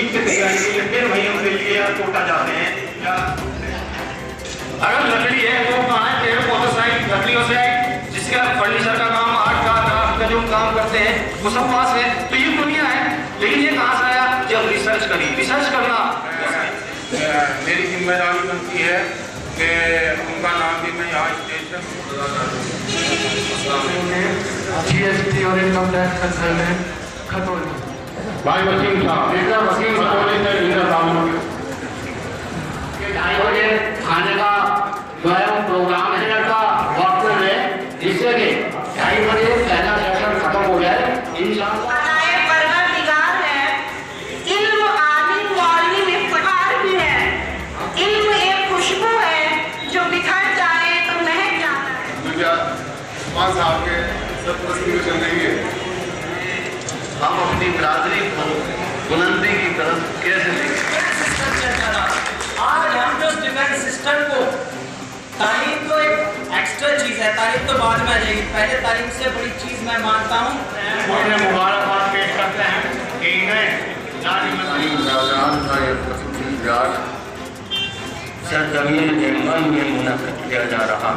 NEET की तैयारी के लिए फिर वहीं उनके लिए कोटा जाते हैं। या अगर लकड़ी है वो कहाँ है, पेड़ पौधों से आई, लकड़ियों से आई, जिसका फर्नीचर का काम, आर्ट का, क्राफ्ट का जो काम करते हैं वो सब पास है। तो ये दुनिया है, लेकिन ये कहाँ से आया? जब रिसर्च करी। रिसर्च करना मेरी जिम्मेदारी बनती है कि उनका नाम भी मैं यहाँ स्टेज पर GST और इनकम टैक्स कंसल्टेंट खतौली भाई वकील साहब खाने का जो है वो प्रोग्राम है का वक्त है, जिससे कि 2:30 बजे पहला सेशन खत्म हो जाए इंशाअल्लाह। साहब के सरपरस्ती में चल रही है। हम अपनी बिरादरी को बुलंदी की तरफ कैसे लेंगे? आज हम जो डिफेंस सिस्टम को, तालीम तो एक एक्स्ट्रा चीज है, तालीम तो बाद में आ जाएगी, पहले तालीम से बड़ी चीज मैं मानता हूँ। मुबारकबाद पेश करते हैं कि सरजमीन देवबंद में मुनक़िद किया जा रहा।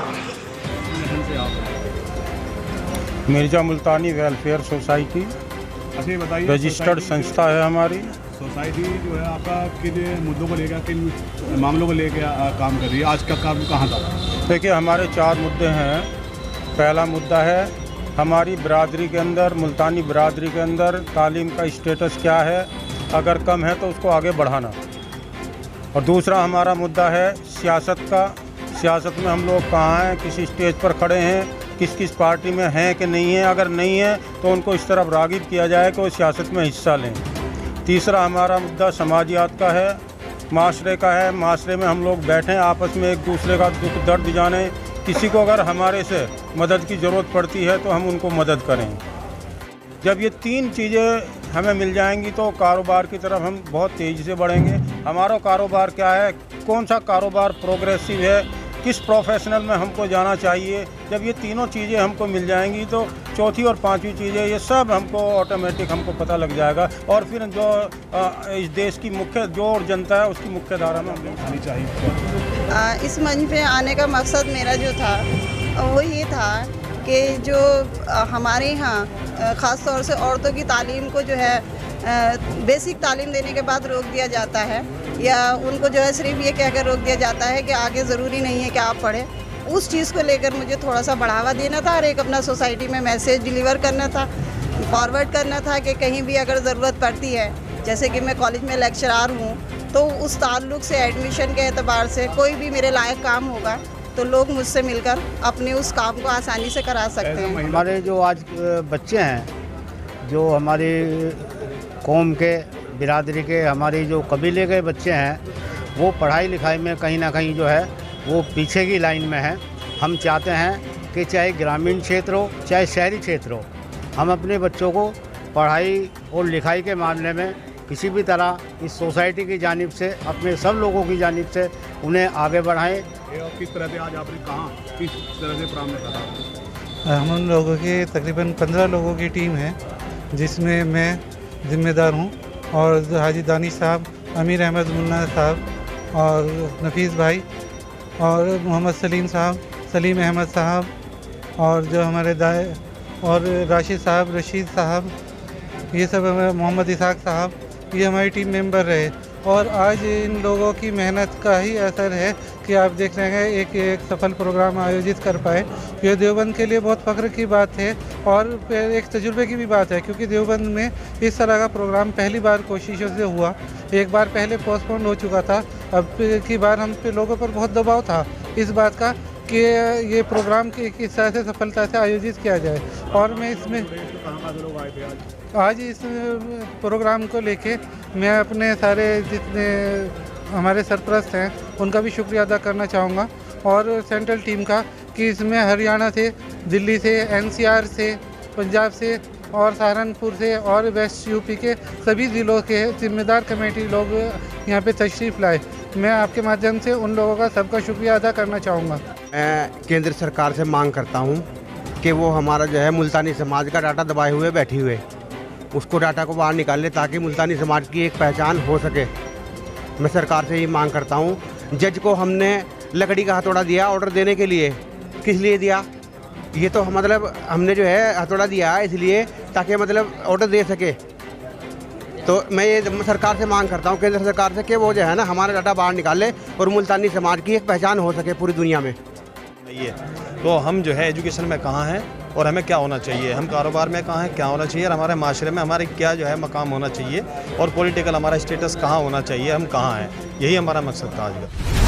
मिर्जा मुल्तानी वेलफेयर सोसाइटी अच्छा ये बताइए, रजिस्टर्ड संस्था है हमारी। सोसाइटी जो है आपका किन मुद्दों को लेकर, किन मामलों को लेकर काम कर रही है? आज का काम कहाँ था? देखिए हमारे 4 मुद्दे हैं। पहला मुद्दा है हमारी बिरादरी के अंदर, मुल्तानी बिरादरी के अंदर तालीम का स्टेटस क्या है, अगर कम है तो उसको आगे बढ़ाना। और दूसरा हमारा मुद्दा है सियासत का। सियासत में हम लोग कहाँ हैं, किसी स्टेज पर खड़े हैं, किस किस पार्टी में हैं कि नहीं है, अगर नहीं है तो उनको इस तरफ राग़िब किया जाए कि वो सियासत में हिस्सा लें। तीसरा हमारा मुद्दा समाजियात का है, माशरे का है। माशरे में हम लोग बैठें, आपस में एक दूसरे का दुख दर्द जानें, किसी को अगर हमारे से मदद की ज़रूरत पड़ती है तो हम उनको मदद करें। जब ये 3 चीज़ें हमें मिल जाएंगी तो कारोबार की तरफ हम बहुत तेज़ी से बढ़ेंगे। हमारा कारोबार क्या है, कौन सा कारोबार प्रोग्रेसिव है, किस प्रोफेशनल में हमको जाना चाहिए, जब ये तीनों चीज़ें हमको मिल जाएंगी तो चौथी और पांचवी चीज़ें ये सब हमको ऑटोमेटिक हमको पता लग जाएगा। और फिर जो इस देश की मुख्य जो जनता है उसकी मुख्य धारा में हम लोग आनी चाहिए। इस मंच पे आने का मकसद मेरा जो था वो ये था कि जो हमारे यहाँ ख़ास तौर से औरतों की तालीम को जो है बेसिक तालीम देने के बाद रोक दिया जाता है, या उनको जो है सिर्फ ये कहकर रोक दिया जाता है कि आगे ज़रूरी नहीं है कि आप पढ़ें। उस चीज़ को लेकर मुझे थोड़ा सा बढ़ावा देना था और एक अपना सोसाइटी में मैसेज डिलीवर करना था, फॉरवर्ड करना था कि कहीं भी अगर ज़रूरत पड़ती है, जैसे कि मैं कॉलेज में लेक्चरार हूँ, तो उस ताल्लुक़ से एडमिशन के एतबार से कोई भी मेरे लायक काम होगा तो लोग मुझसे मिलकर अपने उस काम को आसानी से करा सकते हैं। हमारे जो आज बच्चे हैं, जो हमारी कौम के, बिरादरी के, हमारी जो कबीले के बच्चे हैं, वो पढ़ाई लिखाई में कहीं ना कहीं जो है वो पीछे की लाइन में है। हम चाहते हैं कि चाहे ग्रामीण क्षेत्र हो चाहे शहरी क्षेत्र हो, हम अपने बच्चों को पढ़ाई और लिखाई के मामले में किसी भी तरह इस सोसाइटी की जानिब से, अपने सब लोगों की जानिब से उन्हें आगे बढ़ाएं। और किस तरह से आज आपने कहाँ किस तरह से प्रोग्राम करा? हम लोगों की तकरीबन 15 लोगों की टीम है, जिसमें मैं ज़िम्मेदार हूँ, और हाजी दानिश साहब, अमीर अहमद मुन्ना साहब और नफीस भाई और मोहम्मद सलीम साहब, सलीम अहमद साहब, और जो हमारे दाए और राशिद साहब, रशीद साहब, ये सब मोहम्मद इसाक साहब, ये हमारी टीम मेंबर रहे। और आज इन लोगों की मेहनत का ही असर है कि आप देख रहे हैं एक सफल प्रोग्राम आयोजित कर पाए। ये देवबंद के लिए बहुत फ़ख्र की बात है और एक तजुर्बे की भी बात है, क्योंकि देवबंद में इस तरह का प्रोग्राम पहली बार कोशिशों से हुआ। एक बार पहले पोस्टपोन हो चुका था, अब की बार हम पे लोगों पर बहुत दबाव था इस बात का कि ये प्रोग्राम किस तरह से सफलता से आयोजित किया जाए। और मैं इसमें आज इस प्रोग्राम को लेके मैं अपने सारे जितने हमारे सरपरस्त हैं उनका भी शुक्रिया अदा करना चाहूँगा, और सेंट्रल टीम का कि इसमें हरियाणा से, दिल्ली से, NCR से, पंजाब से और सहारनपुर से और वेस्ट यूपी के सभी ज़िलों के जिम्मेदार कमेटी लोग यहाँ पे तशरीफ़ लाए। मैं आपके माध्यम से उन लोगों का सबका शुक्रिया अदा करना चाहूँगा। मैं केंद्र सरकार से मांग करता हूँ कि वो हमारा जो है मुल्तानी समाज का डाटा दबाए हुए बैठी हुए, उसको डाटा को बाहर निकाल ले ताकि मुल्तानी समाज की एक पहचान हो सके। मैं सरकार से ये मांग करता हूँ, जज को हमने लकड़ी का हथौड़ा दिया ऑर्डर देने के लिए, किस लिए दिया? ये तो मतलब हमने जो है हथौड़ा दिया इसलिए ताकि मतलब ऑर्डर दे सके। तो मैं ये सरकार से मांग करता हूँ, केंद्र सरकार से, कि वो जो है ना हमारा डाटा बाहर निकाले और मुल्तानी समाज की एक पहचान हो सके पूरी दुनिया में। ये तो हम जो है एजुकेशन में कहाँ हैं और हमें क्या होना चाहिए, हम कारोबार में कहाँ हैं, क्या होना चाहिए, और हमारे माशरे में हमारे क्या जो है मकाम होना चाहिए, और पॉलिटिकल हमारा स्टेटस कहाँ होना चाहिए, हम कहाँ हैं, यही हमारा मकसद था आज का।